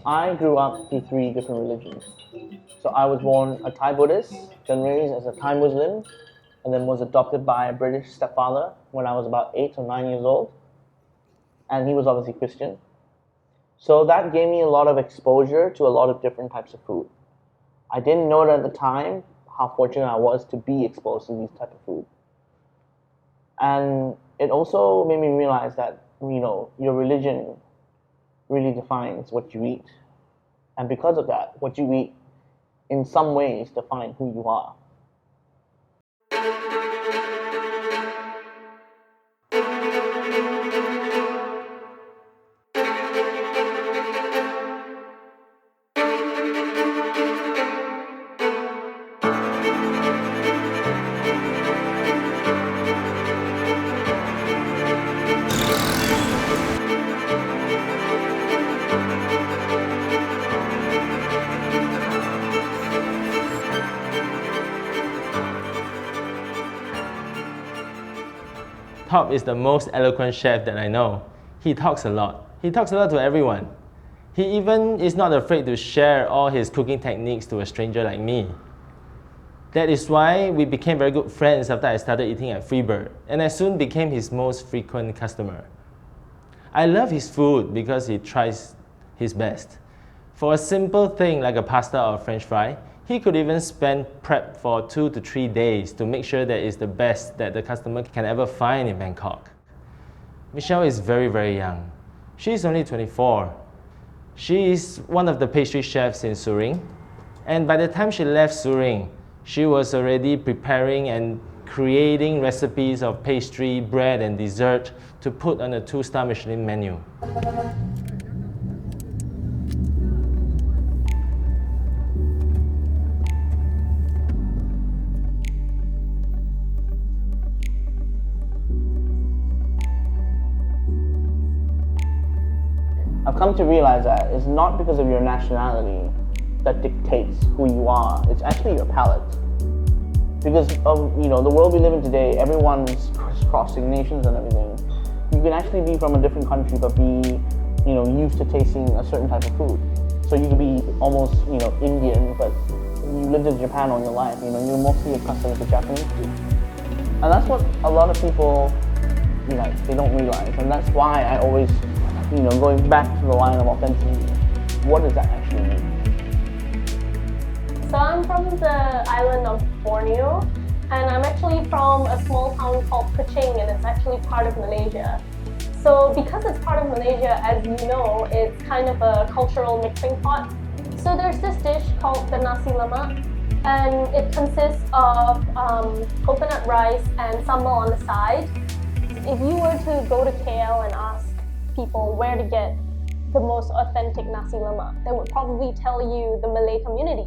I grew up through three different religions. So I was born a Thai Buddhist, then raised as a Thai Muslim, and then was adopted by a British stepfather when I was about 8 or 9 years old. And he was obviously Christian. So that gave me a lot of exposure to a lot of different types of food. I didn't know it at the time how fortunate I was to be exposed to these type of food. And it also made me realize that, your religion really defines what you eat. And because of that, what you eat in some ways define who you are. Top is the most eloquent chef that I know. He talks a lot. He talks a lot to everyone. He even is not afraid to share all his cooking techniques to a stranger like me. That is why we became very good friends after I started eating at Freebird, and I soon became his most frequent customer. I love his food because he tries his best. For a simple thing like a pasta or French fry, he could even spend prep for 2 to 3 days to make sure that it's the best that the customer can ever find in Bangkok. Michelle is very, very young. She's only 24. She is one of the pastry chefs in Suhring, and by the time she left Suhring, she was already preparing and creating recipes of pastry, bread, and dessert to put on a 2-star Michelin menu. I've come to realize that it's not because of your nationality that dictates who you are. It's actually your palate. Because of the world we live in today, everyone's crisscrossing nations and everything. You can actually be from a different country but be used to tasting a certain type of food. So you could be almost Indian, but you lived in Japan all your life. You're mostly accustomed to Japanese food. And that's what a lot of people they don't realize. And that's why I always going back to the line of authenticity, what does that actually mean? So I'm from the island of Borneo, and I'm actually from a small town called Kuching, and it's actually part of Malaysia. So because it's part of Malaysia, as you know, it's kind of a cultural mixing pot. So there's this dish called the nasi lemak, and it consists of coconut rice and sambal on the side. If you were to go to KL and ask people where to get the most authentic nasi lemak, they would probably tell you the Malay community.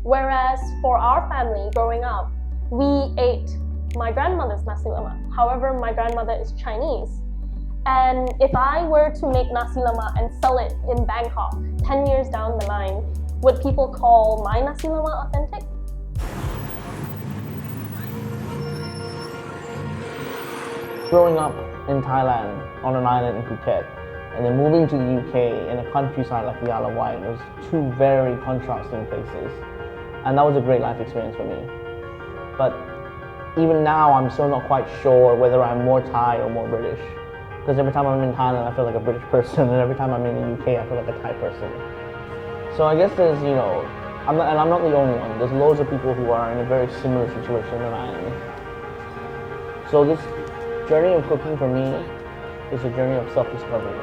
Whereas for our family growing up, we ate my grandmother's nasi lemak. However, my grandmother is Chinese. And if I were to make nasi lemak and sell it in Bangkok 10 years down the line, would people call my nasi lemak authentic? Growing up in Thailand, on an island in Phuket, and then moving to the UK in a countryside like the Isle of Wight was two very contrasting places. And that was a great life experience for me. But even now, I'm still not quite sure whether I'm more Thai or more British. Because every time I'm in Thailand, I feel like a British person, and every time I'm in the UK, I feel like a Thai person. So I guess there's, I'm not the only one. There's loads of people who are in a very similar situation than I am. So this journey of cooking for me is a journey of self-discovery,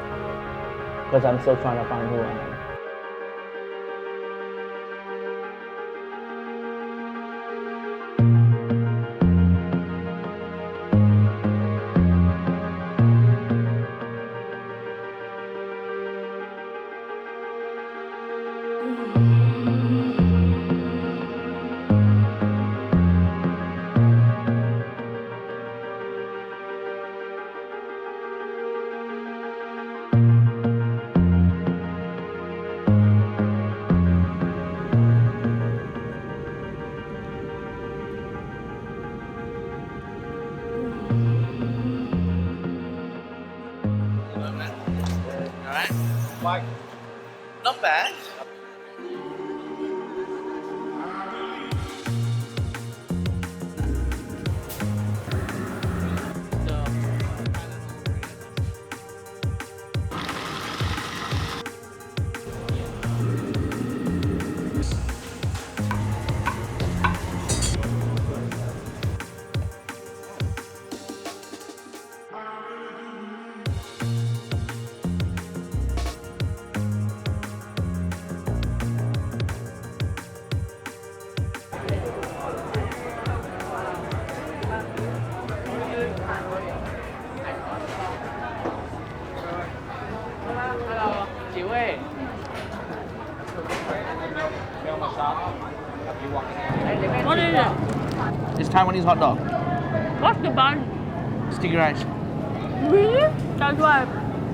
because I'm still trying to find who I am. Not bad. What is it? It's Taiwanese hot dog. What's the bun? Sticky rice. Really? That's why I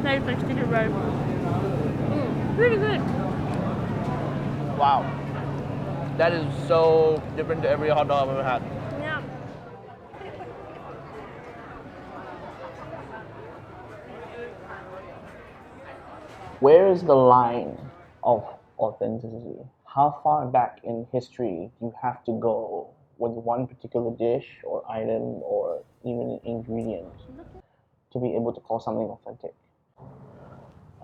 taste like sticky rice. Really good. Wow. That is so different to every hot dog I've ever had. Yeah. Where is the line of authenticity? How far back in history do you have to go with one particular dish or item or even ingredient to be able to call something authentic?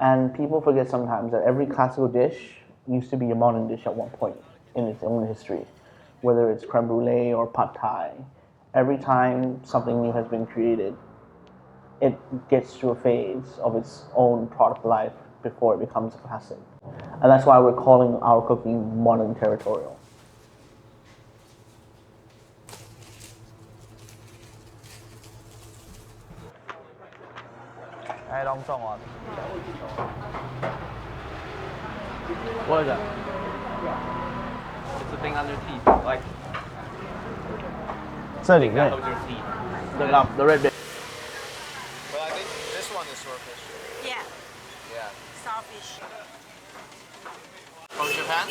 And people forget sometimes that every classical dish used to be a modern dish at one point in its own history, whether it's creme brulee or pad thai. Every time something new has been created, it gets to a phase of its own product life before it becomes a classic. And that's why we're calling our cooking modern territorial. What is that? It's a thing on your teeth, like 这里面 holds your teeth. the red bit. But I think this one is swordfish. Yeah, Yeah. starfish. From Japan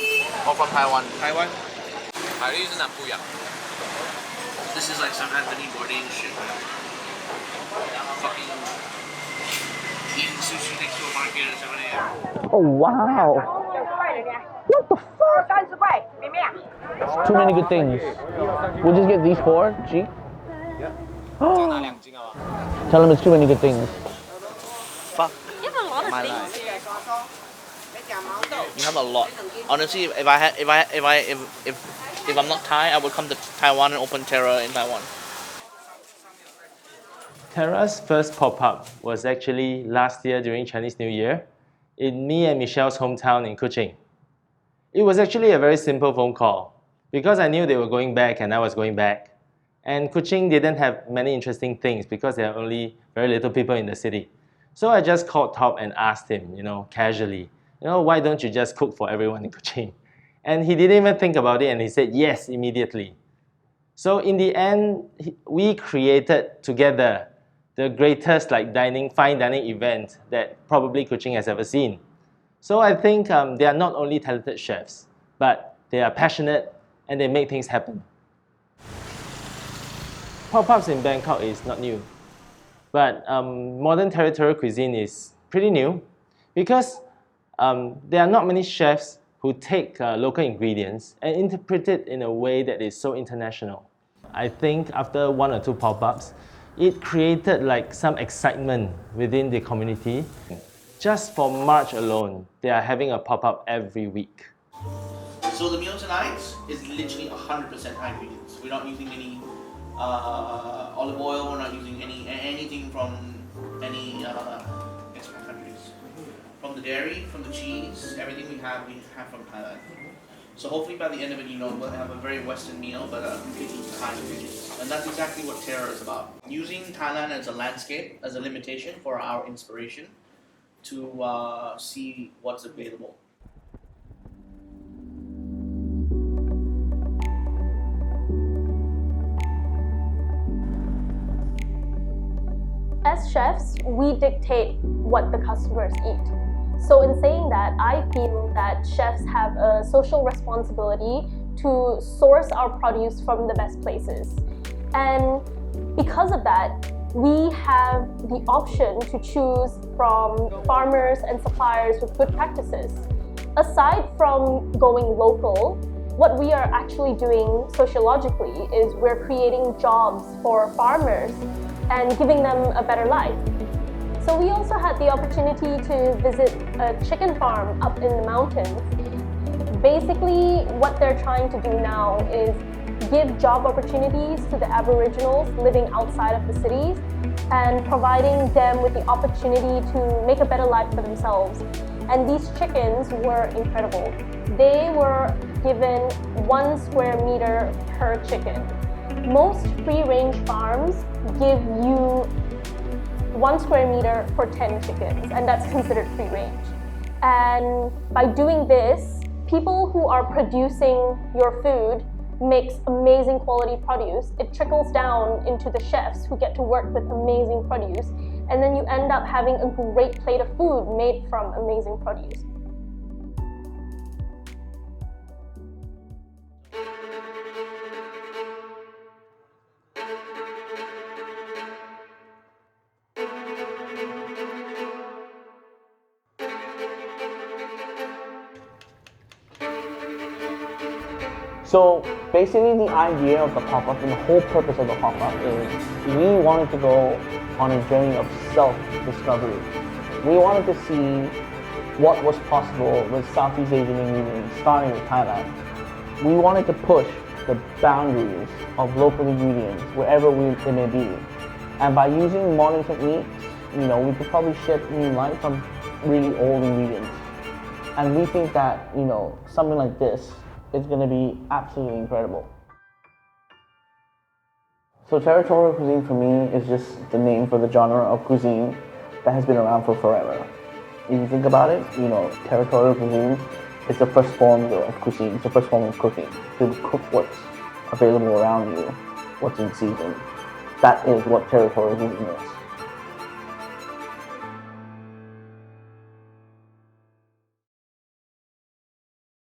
or from Taiwan? Taiwan. 海蛎是南部养。 This is like some Anthony Bourdain shit. Fucking eating sushi next to a market at 7 a.m. Oh wow! What the fuck? 30块，妹妹。 Too many good things. We'll just get these four, G. 拿2斤好吧？ Tell them it's too many good things. Fuck You have a lot of my things. life. You have a lot. Honestly, if I'm not Thai, I would come to Taiwan and open TER'RA in Taiwan. TER'RA's first pop-up was actually last year during Chinese New Year in me and Michelle's hometown in Kuching. It was actually a very simple phone call because I knew they were going back and I was going back. And Kuching didn't have many interesting things because there are only very little people in the city. So I just called Top and asked him, casually, why don't you just cook for everyone in Kuching? And he didn't even think about it and he said yes immediately. So in the end, we created together the greatest fine dining event that probably Kuching has ever seen. So I think they are not only talented chefs, but they are passionate and they make things happen. Pop-ups in Bangkok is not new, but modern territorial cuisine is pretty new because there are not many chefs who take local ingredients and interpret it in a way that is so international. I think after 1 or 2 pop-ups, it created some excitement within the community. Just for March alone, they are having a pop-up every week. So the meal tonight is literally 100% Thai ingredients. We're not using any olive oil. We're not using anything from any expat countries. From the dairy, from the cheese, everything we have from Thailand. So hopefully by the end of it, we'll have a very Western meal, but completely Thai ingredients. And that's exactly what TER'RA is about. Using Thailand as a landscape, as a limitation for our inspiration to see what's available. As chefs, we dictate what the customers eat. So in saying that, I feel that chefs have a social responsibility to source our produce from the best places. And because of that, we have the option to choose from farmers and suppliers with good practices. Aside from going local, what we are actually doing sociologically is we're creating jobs for farmers and giving them a better life. So we also had the opportunity to visit a chicken farm up in the mountains. Basically, what they're trying to do now is give job opportunities to the Aboriginals living outside of the cities and providing them with the opportunity to make a better life for themselves. And these chickens were incredible. They were given 1 square meter per chicken. Most free-range farms give you 1 square meter for 10 chickens, and that's considered free range. And by doing this, people who are producing your food makes amazing quality produce. It trickles down into the chefs who get to work with amazing produce, and then you end up having a great plate of food made from amazing produce. So basically the idea of the pop-up and the whole purpose of the pop-up is we wanted to go on a journey of self-discovery. We wanted to see what was possible with Southeast Asian ingredients, starting with Thailand. We wanted to push the boundaries of local ingredients wherever they may be. And by using modern techniques, we could probably shed new light on really old ingredients. And we think that, something like this is going to be absolutely incredible. So territorial cuisine for me is just the name for the genre of cuisine that has been around for forever. If you think about it, territorial cuisine is the first form of cuisine, it's the first form of cooking. To cook what's available around you, what's in season. That is what territorial cuisine is.